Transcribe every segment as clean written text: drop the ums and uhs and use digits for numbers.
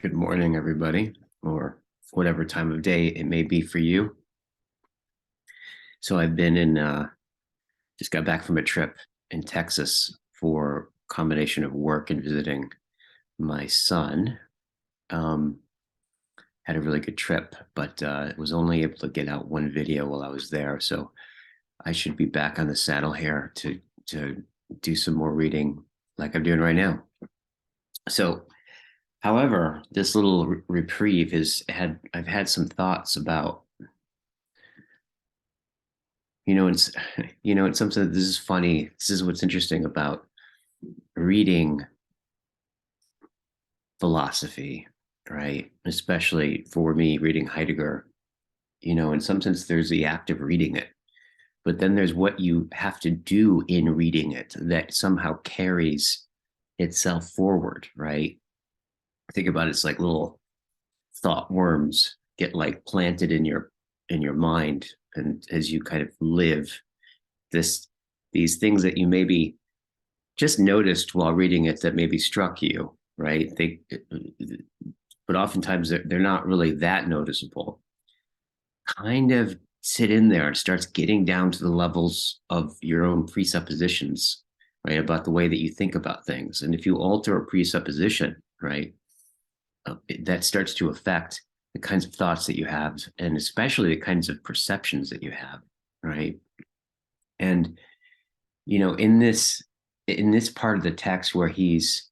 Good morning, everybody, or whatever time of day it may be for you. So I've been just got back from a trip in Texas for a combination of work and visiting my son. Um, had a really good trip, but was only able to get out one video while I was there. So I should be back on the saddle here to do some more reading like I'm doing right now. So however, this little reprieve I've had some thoughts about, it's in some sense this is funny. This is what's interesting about reading philosophy, right? Especially for me reading Heidegger. In some sense there's the act of reading it, but then there's what you have to do in reading it that somehow carries itself forward, right? Think about it, it's like little thought worms get like planted in your mind, and as you kind of live this these things that you maybe just noticed while reading it that maybe struck you, right? But oftentimes they're not really that noticeable. Kind of sit in there and starts getting down to the levels of your own presuppositions, right? About the way that you think about things. And if you alter a presupposition, right, that starts to affect the kinds of thoughts that you have, and especially the kinds of perceptions that you have, right? And in this part of the text where he's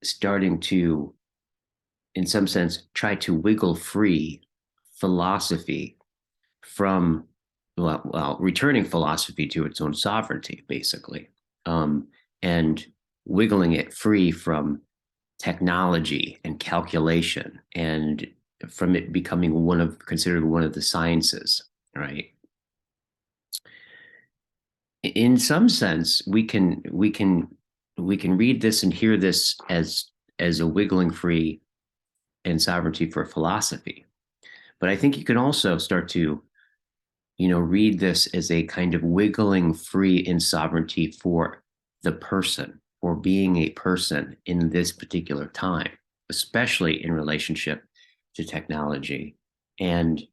starting to, in some sense, try to wiggle free philosophy from, returning philosophy to its own sovereignty, basically, and wiggling it free from technology and calculation, and from it becoming considered one of the sciences, right? In some sense, we can read this and hear this as a wiggling free and sovereignty for philosophy. But I think you can also start to, read this as a kind of wiggling free in sovereignty for the person, or being a person in this particular time, especially in relationship to technology and,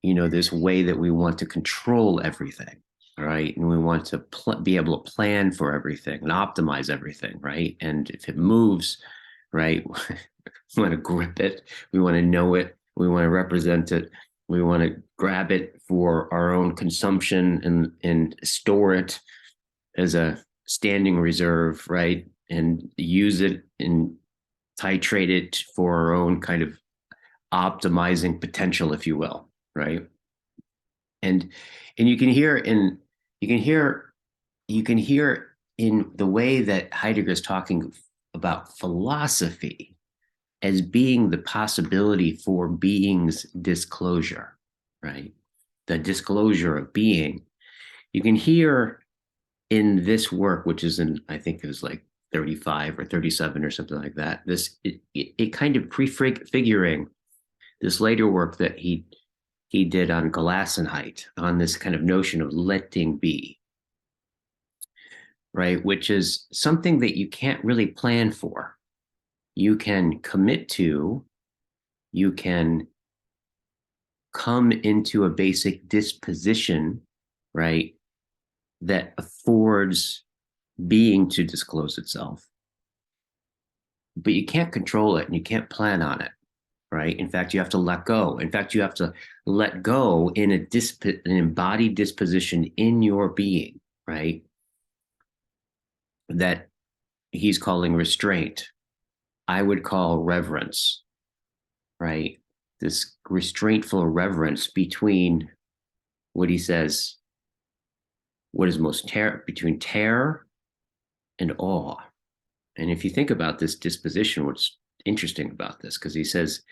this way that we want to control everything, right? And we want to be able to plan for everything and optimize everything, right? And if it moves, right, we want to grip it, we want to know it, we want to represent it, we want to grab it for our own consumption and store it as a standing reserve, right? And use it and titrate it for our own kind of optimizing potential, if you will, right? And you can hear in the way that Heidegger is talking about philosophy as being the possibility for being's disclosure, right? The disclosure of being. You can hear in this work, which is in, I think it was like 35 or 37 or something like that, it kind of prefiguring this later work that he did on Gelassenheit, on this kind of notion of letting be, right? Which is something that you can't really plan for. You can commit to, you can come into a basic disposition, right, that affords being to disclose itself. But you can't control it and you can't plan on it, right? In fact, you have to let go. In fact, you have to let go in an embodied disposition in your being, right? That he's calling restraint. I would call reverence, right? This restraintful reverence between what he says, what is most between terror and awe. And if you think about this disposition, what's interesting about this, because he says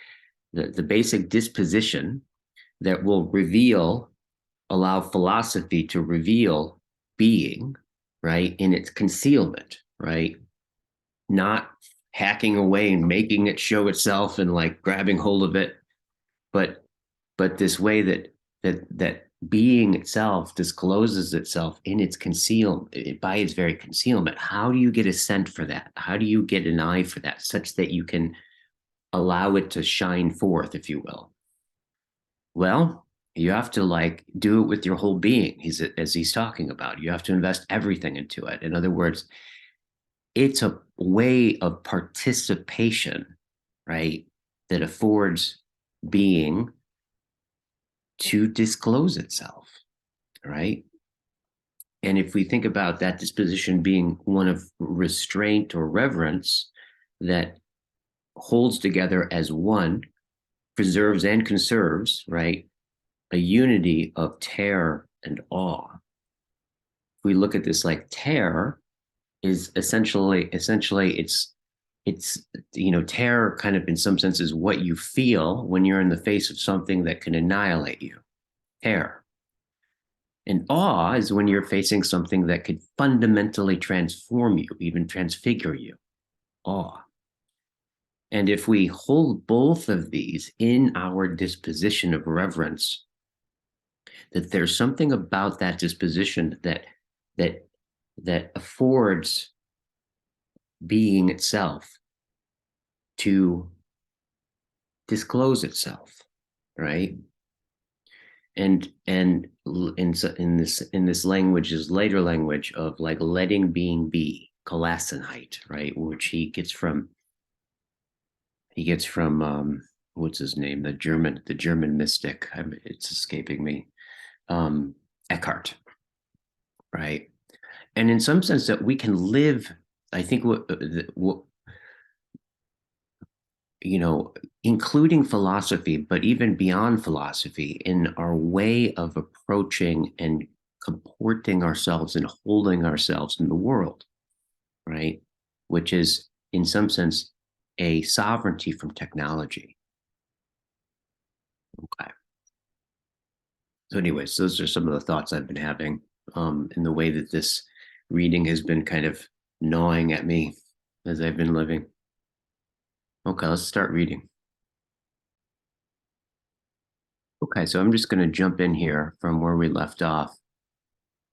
the basic disposition that will allow philosophy to reveal being, right, in its concealment, right? Not hacking away and making it show itself and like grabbing hold of it, but this way that being itself discloses itself in its concealment, by its very concealment. How do you get a scent for that? How do you get an eye for that, such that you can allow it to shine forth, if you will? Well, you have to like do it with your whole being. As he's talking about, you have to invest everything into it. In other words, it's a way of participation, right? That affords being to disclose itself, right? And if we think about that disposition being one of restraint or reverence that holds together as one, preserves and conserves, right? A unity of terror and awe. If we look at this like terror is essentially it's terror kind of in some sense is what you feel when you're in the face of something that can annihilate you. Terror. And awe is when you're facing something that could fundamentally transform you, even transfigure you. Awe. And if we hold both of these in our disposition of reverence, that there's something about that disposition that affords being itself to disclose itself, right? And in this language is later language of like letting being be, Gelassenheit, right? Which he gets from what's his name, the German mystic. It's escaping me. Eckhart, right? And in some sense that we can live, I think what including philosophy, but even beyond philosophy, in our way of approaching and comporting ourselves and holding ourselves in the world, right? Which is, in some sense, a sovereignty from technology. Okay. So, anyways, those are some of the thoughts I've been having in the way that this reading has been kind of gnawing at me as I've been living. Okay, let's start reading. Okay, so I'm just going to jump in here from where we left off.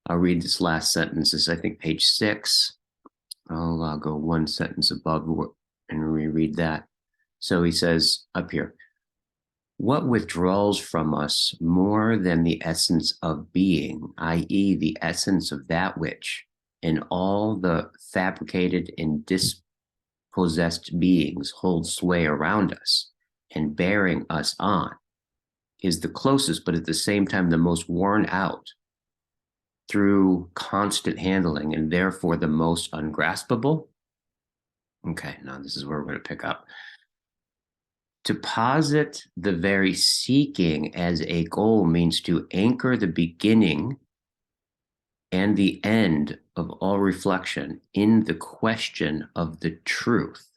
I'll read this last sentence. This is, I think, page 6. I'll go one sentence above and reread that. So he says up here, what withdraws from us more than the essence of being, i.e., the essence of that which, in all the fabricated and dispossessed beings, hold sway around us and bearing us on, is the closest, but at the same time, the most worn out through constant handling and therefore the most ungraspable? Okay, now this is where we're going to pick up. To posit the very seeking as a goal means to anchor the beginning and the end of all reflection in the question of the truth,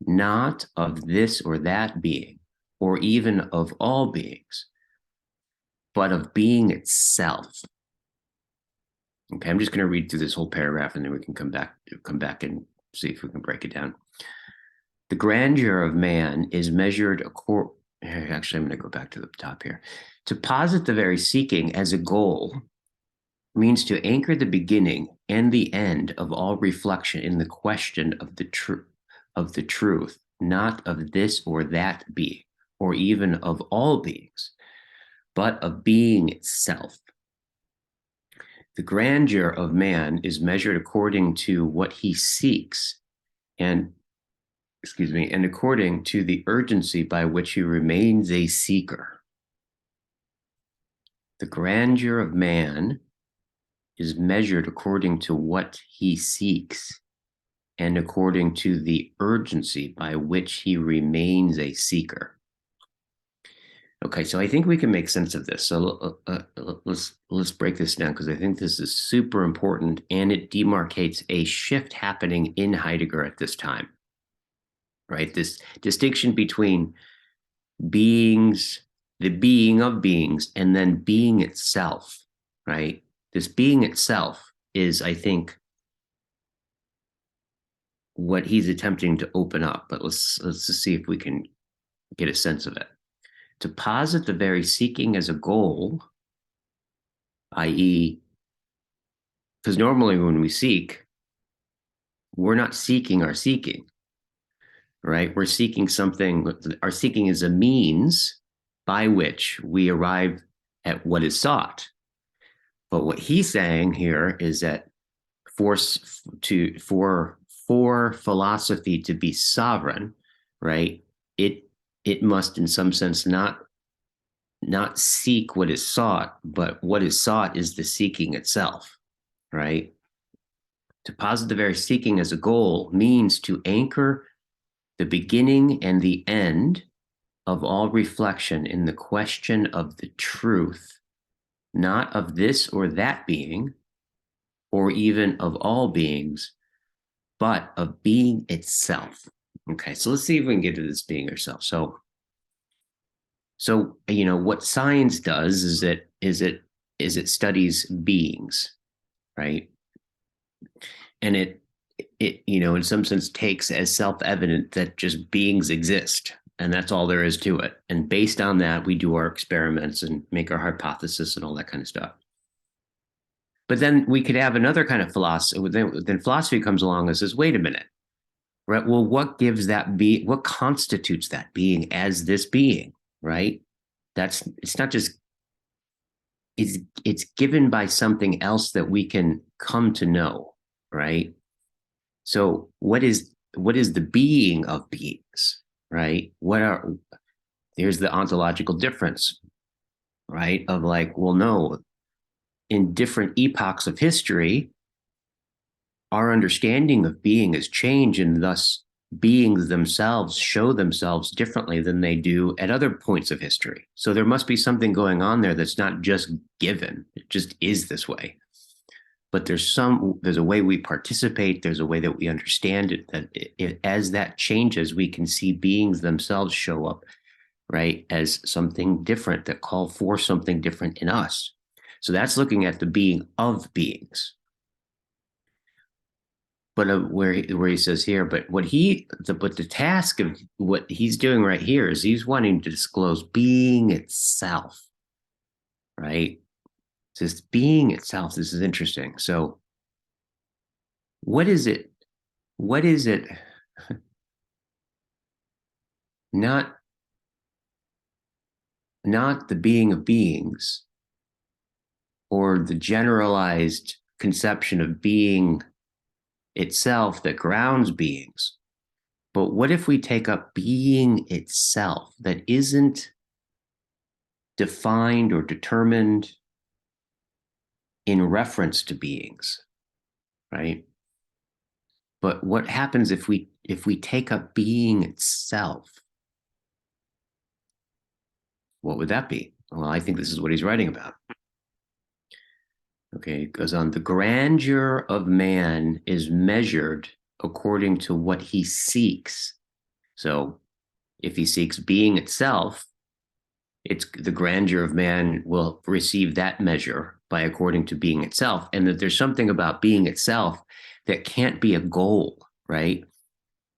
not of this or that being, or even of all beings, but of being itself. Okay, I'm just going to read through this whole paragraph and then we can come back and see if we can break it down. The grandeur of man is measured actually, I'm going to go back to the top here. To posit the very seeking as a goal means to anchor the beginning and the end of all reflection in the question of the truth, not of this or that being, or even of all beings, but of being itself. The grandeur of man is measured according to what he seeks and according to the urgency by which he remains a seeker. The grandeur of man is measured according to what he seeks and according to the urgency by which he remains a seeker. Okay, so I think we can make sense of this. So let's break this down because I think this is super important and it demarcates a shift happening in Heidegger at this time. Right, this distinction between beings, the being of beings, and then being itself. Right, this being itself is, I think, what he's attempting to open up. But let's just see if we can get a sense of it. To posit the very seeking as a goal, i.e., because normally when we seek, we're not seeking our seeking. right? We're seeking something, our seeking is a means by which we arrive at what is sought. But what he's saying here is that for for philosophy to be sovereign, right? It it must in some sense not seek what is sought, but what is sought is the seeking itself, right? To posit the very seeking as a goal means to anchor the beginning and the end of all reflection in the question of the truth, not of this or that being, or even of all beings, but of being itself. Okay, so let's see if we can get to this being itself. So what science does is it studies beings, right? And it in some sense takes as self-evident that just beings exist, and that's all there is to it. And based on that, we do our experiments and make our hypothesis and all that kind of stuff. But then we could have another kind of philosophy. Then philosophy comes along and says, wait a minute, right? Well, what gives that being, what constitutes that being as this being, right? It's not just, it's given by something else that we can come to know, right? So what is the being of beings, right? There's the ontological difference, right? Of like, well, no, in different epochs of history, our understanding of being has changed, and thus beings themselves show themselves differently than they do at other points of history. So there must be something going on there that's not just given, it just is this way. But there's a way we participate, there's a way that we understand it, that as that changes, we can see beings themselves show up, right, as something different, that call for something different in us. So that's looking at the being of beings. But where he says here, but the task of what he's doing right here is he's wanting to disclose being itself, right? It says being itself. This is interesting. So, what is it? What is it? Not the being of beings, or the generalized conception of being itself that grounds beings. But what if we take up being itself that isn't defined or determined in reference to beings, right? But what happens if we take up being itself? What would that be? Well, I think this is what he's writing about. Okay, it goes on. The grandeur of man is measured according to what he seeks. So if he seeks being itself, it's the grandeur of man will receive that measure by according to being itself. And that there's something about being itself that can't be a goal, right?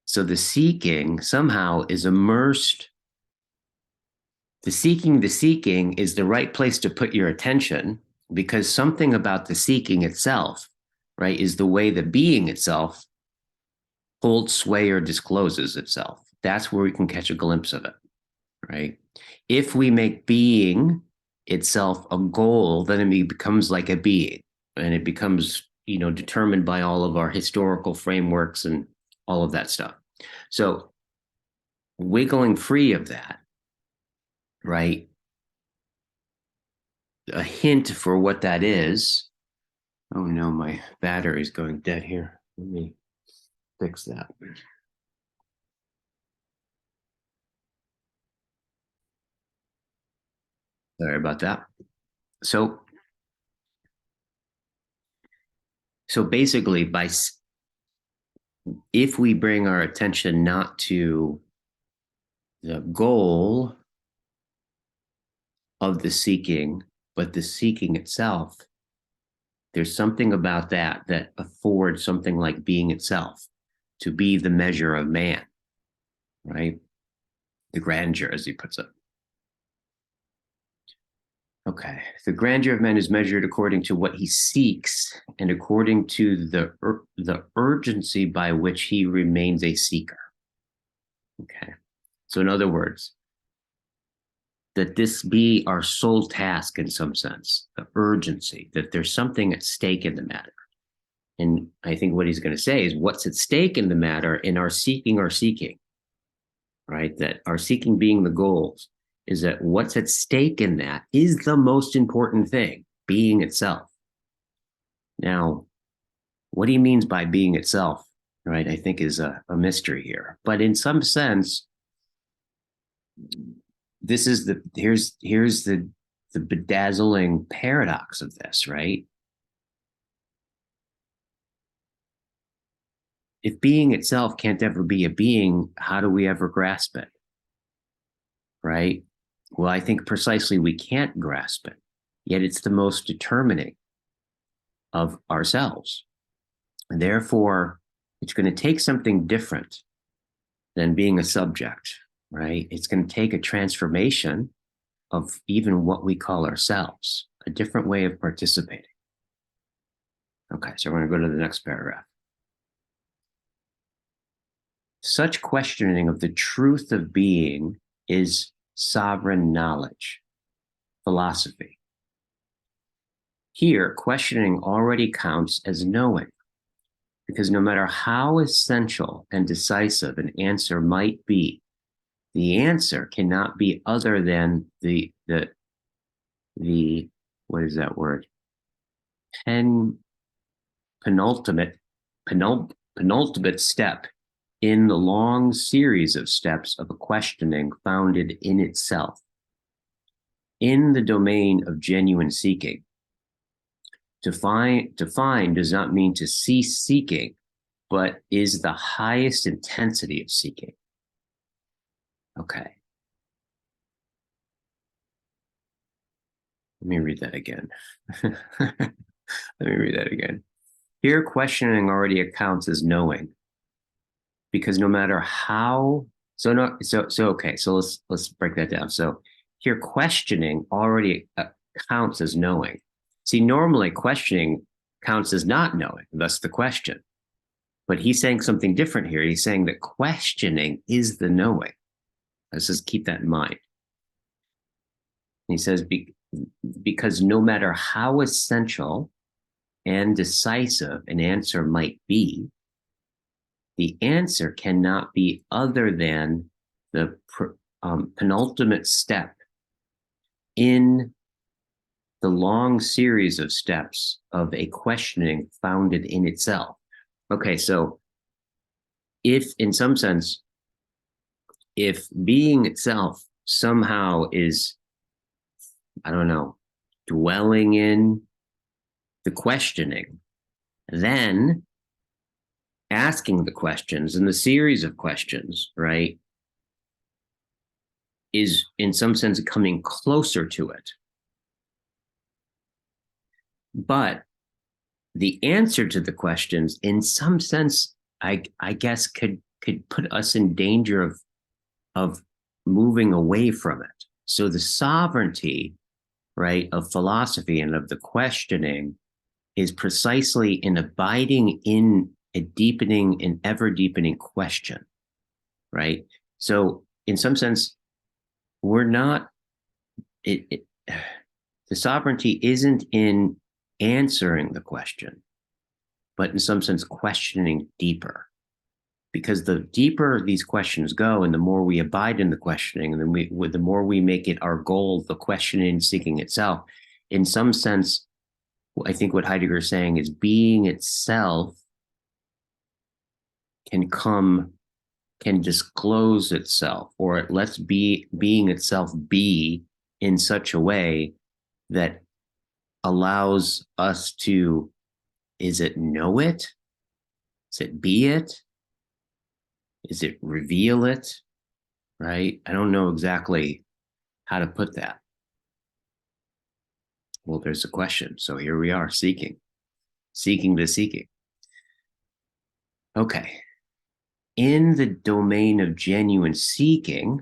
So the seeking somehow is immersed. The seeking is the right place to put your attention, because something about the seeking itself, right, is the way the being itself holds sway or discloses itself. That's where we can catch a glimpse of it, right? If we make being itself a goal, then it becomes like a being, and it becomes, determined by all of our historical frameworks and all of that stuff. So wiggling free of that, right? A hint for what that is. Oh no, my battery's going dead here. Let me fix that. Sorry about that. So basically, if we bring our attention not to the goal of the seeking, but the seeking itself, there's something about that affords something like being itself to be the measure of man, right? The grandeur, as he puts it. Okay. The grandeur of man is measured according to what he seeks and according to the urgency by which he remains a seeker. Okay. So in other words, that this be our sole task in some sense, the urgency, that there's something at stake in the matter. And I think what he's going to say is what's at stake in the matter in our seeking, right? That our seeking being the goals is that what's at stake in that is the most important thing, being itself. Now, what he means by being itself, right, I think is a mystery here. But in some sense, this is here's the bedazzling paradox of this, right? If being itself can't ever be a being, how do we ever grasp it? Right? Well, I think precisely we can't grasp it, yet it's the most determining of ourselves. And therefore, it's going to take something different than being a subject, right? It's going to take a transformation of even what we call ourselves, a different way of participating. Okay, so we're going to go to the next paragraph. Such questioning of the truth of being is sovereign knowledge, philosophy. Here, questioning already counts as knowing, because no matter how essential and decisive an answer might be, the answer cannot be other than the what is that word? Penultimate step in the long series of steps of a questioning founded in itself, in the domain of genuine seeking. To find does not mean to cease seeking, but is the highest intensity of seeking. Okay. Let me read that again. Here, questioning already accounts as knowing, because no matter how, okay, so let's break that down. So here, questioning already counts as knowing. See, normally questioning counts as not knowing, thus the question. But he's saying something different here. He's saying that questioning is the knowing. Let's just keep that in mind. He says, because no matter how essential and decisive an answer might be, the answer cannot be other than the penultimate step in the long series of steps of a questioning founded in itself. Okay, so if in some sense, if being itself somehow is, I don't know, dwelling in the questioning, then asking the questions and the series of questions, right, is in some sense coming closer to it. But the answer to the questions, in some sense, I guess could put us in danger of moving away from it. So the sovereignty, right, of philosophy and of the questioning is precisely in abiding in a deepening and ever deepening question, right? So in some sense, we're not, the sovereignty isn't in answering the question, but in some sense, questioning deeper. Because the deeper these questions go, and the more we abide in the questioning, and then the more we make it our goal, the questioning, seeking itself, in some sense, I think what Heidegger is saying is being itself can disclose itself, or it lets being itself be in such a way that allows us to, is it know it? Is it be it? Is it reveal it? Right? I don't know exactly how to put that. Well, there's a question. So here we are, seeking the seeking. Okay. In the domain of genuine seeking,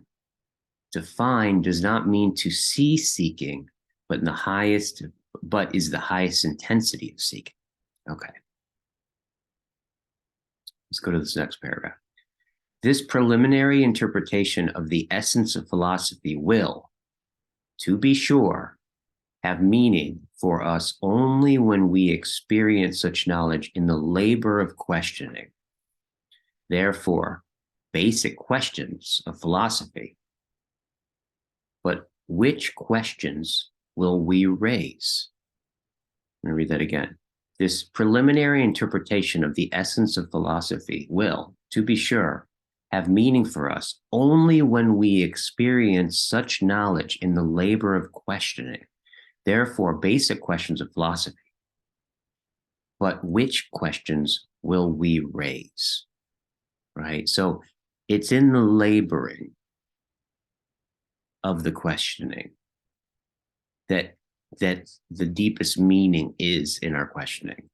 to find does not mean to cease seeking, but is the highest intensity of seeking. Okay. Let's go to this next paragraph. This preliminary interpretation of the essence of philosophy will, to be sure, have meaning for us only when we experience such knowledge in the labor of questioning. Therefore, basic questions of philosophy. But which questions will we raise? I'm going to read that again. This preliminary interpretation of the essence of philosophy will, to be sure, have meaning for us only when we experience such knowledge in the labor of questioning. Therefore, basic questions of philosophy. But which questions will we raise? Right? So it's in the laboring of the questioning that the deepest meaning is in our questioning.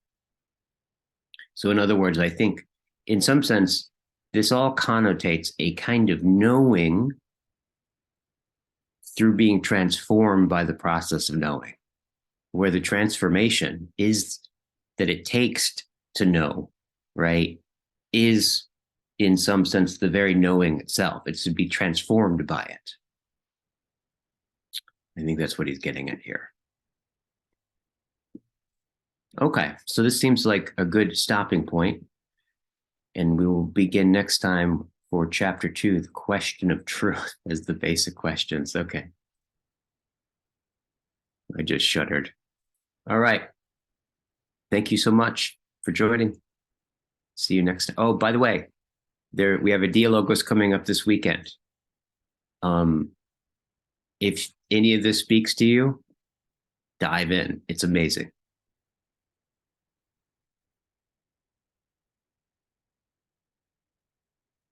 So in other words, I think in some sense, this all connotates a kind of knowing through being transformed by the process of knowing, where the transformation is that it takes to know, right, is in some sense the very knowing itself. It's to be transformed by it. I think that's what he's getting at here. Okay, so this seems like a good stopping point, and we will begin next time for chapter 2, the question of truth as the basic questions. Okay. I just shuddered. All right. Thank you so much for joining. See you next time. Oh, by the way, we have a Dialogos coming up this weekend. If any of this speaks to you, dive in. It's amazing.